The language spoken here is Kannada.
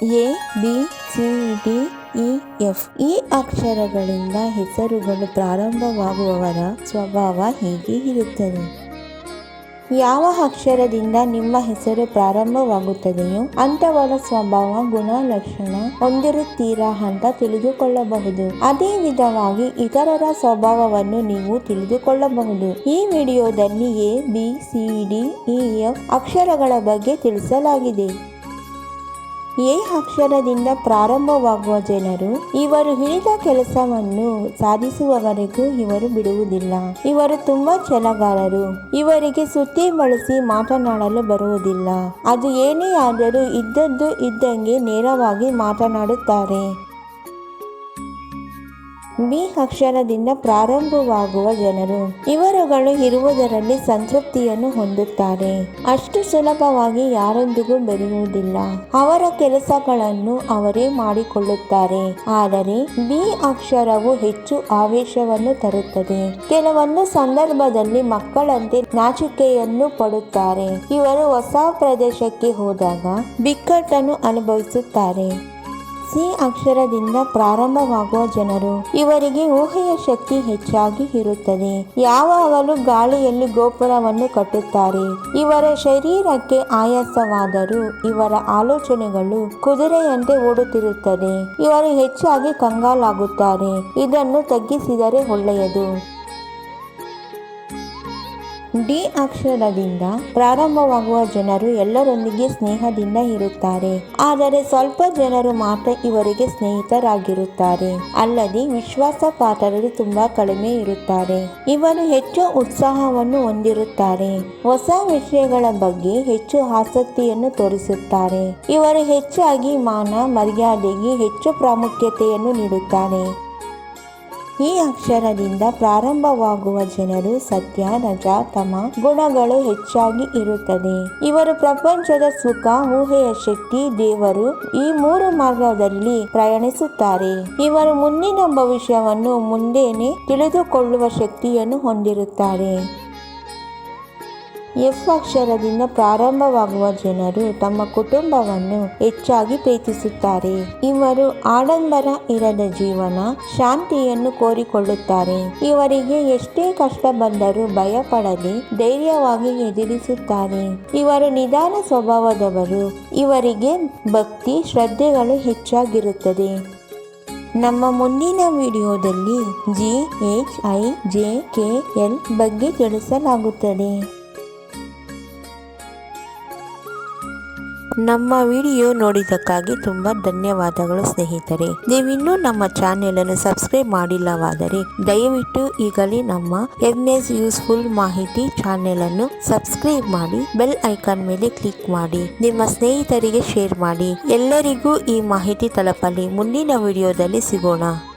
A B C D E F ಈ ಅಕ್ಷರಗಳಿಂದ ಹೆಸರುಗಳು ಪ್ರಾರಂಭವಾಗುವವರ ಸ್ವಭಾವ ಹೀಗೆ ಇರುತ್ತದೆ. ಯಾವ ಅಕ್ಷರದಿಂದ ನಿಮ್ಮ ಹೆಸರು ಪ್ರಾರಂಭವಾಗುತ್ತದೆಯೋ ಅಂಥವರ ಸ್ವಭಾವ ಗುಣಲಕ್ಷಣ ಹೊಂದಿರುತ್ತೀರಾ ಅಂತ ತಿಳಿದುಕೊಳ್ಳಬಹುದು. ಅದೇ ವಿಧವಾಗಿ ಇತರರ ಸ್ವಭಾವವನ್ನು ನೀವು ತಿಳಿದುಕೊಳ್ಳಬಹುದು. ಈ ವಿಡಿಯೋದಲ್ಲಿ A B C D E F ಅಕ್ಷರಗಳ ಬಗ್ಗೆ ತಿಳಿಸಲಾಗಿದೆ. ಎ ಅಕ್ಷರದಿಂದ ಪ್ರಾರಂಭವಾಗುವ ಜನರು ಇವರು ಹಿಡಿದ ಕೆಲಸವನ್ನು ಸಾಧಿಸುವವರೆಗೂ ಇವರು ಬಿಡುವುದಿಲ್ಲ. ಇವರು ತುಂಬಾ ಛಲಗಾರರು. ಇವರಿಗೆ ಸುತ್ತಿ ಬಳಸಿ ಮಾತನಾಡಲು ಬರುವುದಿಲ್ಲ. ಅದು ಏನೇ ಆದರೂ ಇದ್ದದ್ದು ಇದ್ದಂಗೆ ನೇರವಾಗಿ ಮಾತನಾಡುತ್ತಾರೆ. ಬಿ ಅಕ್ಷರದಿಂದ ಪ್ರಾರಂಭವಾಗುವ ಜನರು ಇವರುಗಳು ಇರುವುದರಲ್ಲಿ ಸಂತೃಪ್ತಿಯನ್ನು ಹೊಂದುತ್ತಾರೆ. ಅಷ್ಟು ಸುಲಭವಾಗಿ ಯಾರೊಂದಿಗೂ ಬೆರೆಯುವುದಿಲ್ಲ. ಅವರ ಕೆಲಸಗಳನ್ನು ಅವರೇ ಮಾಡಿಕೊಳ್ಳುತ್ತಾರೆ. ಆದರೆ ಬಿ ಅಕ್ಷರವು ಹೆಚ್ಚು ಆವೇಶವನ್ನು ತರುತ್ತದೆ. ಕೆಲವೊಂದು ಸಂದರ್ಭದಲ್ಲಿ ಮಕ್ಕಳಂತೆ ನಾಚಿಕೆಯನ್ನು ಪಡುತ್ತಾರೆ. ಇವರು ಹೊಸ ಪ್ರದೇಶಕ್ಕೆ ಹೋದಾಗ ಬಿಕ್ಕಟ್ಟನ್ನು ಅನುಭವಿಸುತ್ತಾರೆ. ಸಿ ಅಕ್ಷರದಿಂದ ಪ್ರಾರಂಭವಾಗುವ ಜನರು ಇವರಿಗೆ ಊಹೆಯ ಶಕ್ತಿ ಹೆಚ್ಚಾಗಿ ಇರುತ್ತದೆ. ಯಾವಾಗಲೂ ಗಾಳಿಯಲ್ಲಿ ಗೋಪುರವನ್ನು ಕಟ್ಟುತ್ತಾರೆ. ಇವರ ಶರೀರಕ್ಕೆ ಆಯಾಸವಾದರೂ ಇವರ ಆಲೋಚನೆಗಳು ಕುದುರೆಯಂತೆ ಓಡುತ್ತಿರುತ್ತದೆ. ಇವರು ಹೆಚ್ಚಾಗಿ ಕಂಗಾಲಾಗುತ್ತಾರೆ. ಇದನ್ನು ತಗ್ಗಿಸಿದರೆ ಒಳ್ಳೆಯದು. ಡಿ ಅಕ್ಷರದಿಂದ ಪ್ರಾರಂಭವಾಗುವ ಜನರು ಎಲ್ಲರೊಂದಿಗೆ ಸ್ನೇಹದಿಂದ ಇರುತ್ತಾರೆ. ಆದರೆ ಸ್ವಲ್ಪ ಜನರು ಮಾತ್ರ ಇವರಿಗೆ ಸ್ನೇಹಿತರಾಗಿರುತ್ತಾರೆ. ಅಲ್ಲದೆ ವಿಶ್ವಾಸಪಾತ್ರರು ತುಂಬಾ ಕಡಿಮೆ ಇರುತ್ತಾರೆ. ಇವರು ಹೆಚ್ಚು ಉತ್ಸಾಹವನ್ನು ಹೊಂದಿರುತ್ತಾರೆ. ಹೊಸ ವಿಷಯಗಳ ಬಗ್ಗೆ ಹೆಚ್ಚು ಆಸಕ್ತಿಯನ್ನು ತೋರಿಸುತ್ತಾರೆ. ಇವರು ಹೆಚ್ಚಾಗಿ ಮಾನ ಮರ್ಯಾದೆಗೆ ಹೆಚ್ಚು ಪ್ರಾಮುಖ್ಯತೆಯನ್ನು ನೀಡುತ್ತಾರೆ. ಈ ಅಕ್ಷರದಿಂದ ಪ್ರಾರಂಭವಾಗುವ ಜನರು ಸತ್ಯ, ರಜ, ತಮ ಗುಣಗಳು ಹೆಚ್ಚಾಗಿ ಇರುತ್ತದೆ. ಇವರು ಪ್ರಪಂಚದ ಸುಖ, ಊಹೆಯ ಶಕ್ತಿ, ದೇವರು ಈ ಮೂರು ಮಾರ್ಗದಲ್ಲಿ ಪ್ರಯಾಣಿಸುತ್ತಾರೆ. ಇವರು ಮುಂದಿನ ಭವಿಷ್ಯವನ್ನು ಮುಂದೇನೆ ತಿಳಿದುಕೊಳ್ಳುವ ಶಕ್ತಿಯನ್ನು ಹೊಂದಿರುತ್ತಾರೆ. ಎಫ್ ಅಕ್ಷರದಿಂದ ಪ್ರಾರಂಭವಾಗುವ ಜನರು ತಮ್ಮ ಕುಟುಂಬವನ್ನು ಹೆಚ್ಚಾಗಿ ಪ್ರೀತಿಸುತ್ತಾರೆ. ಇವರು ಆಡಂಬರ ಇರದ ಜೀವನ, ಶಾಂತಿಯನ್ನು ಕೋರಿಕೊಳ್ಳುತ್ತಾರೆ. ಇವರಿಗೆ ಎಷ್ಟೇ ಕಷ್ಟ ಬಂದರೂ ಭಯಪಡದೆ ಧೈರ್ಯವಾಗಿ ಎದುರಿಸುತ್ತಾರೆ. ಇವರು ನಿಧಾನ ಸ್ವಭಾವದವರು. ಇವರಿಗೆ ಭಕ್ತಿ, ಶ್ರದ್ಧೆಗಳು ಹೆಚ್ಚಾಗಿರುತ್ತದೆ. ನಮ್ಮ ಮುಂದಿನ ವಿಡಿಯೋದಲ್ಲಿ GHIJKL ಬಗ್ಗೆ ತಿಳಿಸಲಾಗುತ್ತದೆ. ನಮ್ಮ ವಿಡಿಯೋ ನೋಡಿದ್ದಕ್ಕಾಗಿ ತುಂಬ ಧನ್ಯವಾದಗಳು ಸ್ನೇಹಿತರೆ. ನೀವಿನ್ನೂ ನಮ್ಮ ಚಾನೆಲ್ ಅನ್ನು ಸಬ್ಸ್ಕ್ರೈಬ್ ಮಾಡಿಲ್ಲವಾದರೆ ದಯವಿಟ್ಟು ಈಗಲೇ ನಮ್ಮ MS ಯೂಸ್ಫುಲ್ ಮಾಹಿತಿ ಚಾನೆಲ್ ಅನ್ನು ಸಬ್ಸ್ಕ್ರೈಬ್ ಮಾಡಿ ಬೆಲ್ ಐಕಾನ್ ಮೇಲೆ ಕ್ಲಿಕ್ ಮಾಡಿ ನಿಮ್ಮ ಸ್ನೇಹಿತರಿಗೆ ಶೇರ್ ಮಾಡಿ. ಎಲ್ಲರಿಗೂ ಈ ಮಾಹಿತಿ ತಲುಪಲಿ. ಮುಂದಿನ ವಿಡಿಯೋದಲ್ಲಿ ಸಿಗೋಣ.